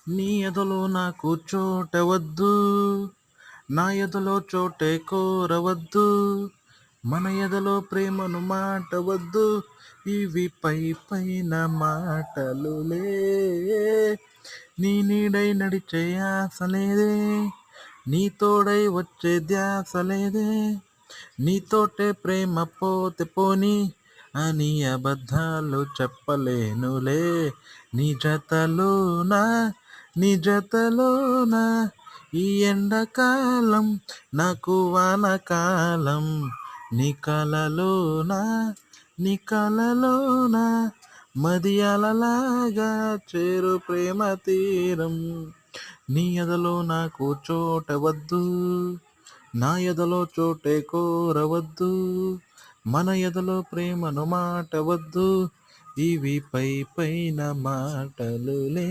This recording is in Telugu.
నీ ఎదలో నాకు చోటవద్దు, నా ఎదలో చోటే కోరవద్దు, మన ఎదలో ప్రేమను మాటవద్దు, ఇవి పై పైన మాటలులే. నీ నీడై నడిచే ఆశ లేదే, నీ తోడై వచ్చే ధ్యాస లేదే, నీతోటే ప్రేమ పోతే పోని అని అబద్ధాలు చెప్పలేనులే. నీ జతలోనా, నీ జతలోనా, ఈ ఎండాకాలం నాకు వానకాలం. నీ కలలోనా, నీ కలలోనా, మది అలలాగా చేరు ప్రేమ తీరం. నీ ఎదలో నాకు చోటవద్దు, నా ఎదలో చోటే కోరవద్దు, మన ఎదలో ప్రేమను మాటవద్దు, ఇవి పై పైన మాటలులే.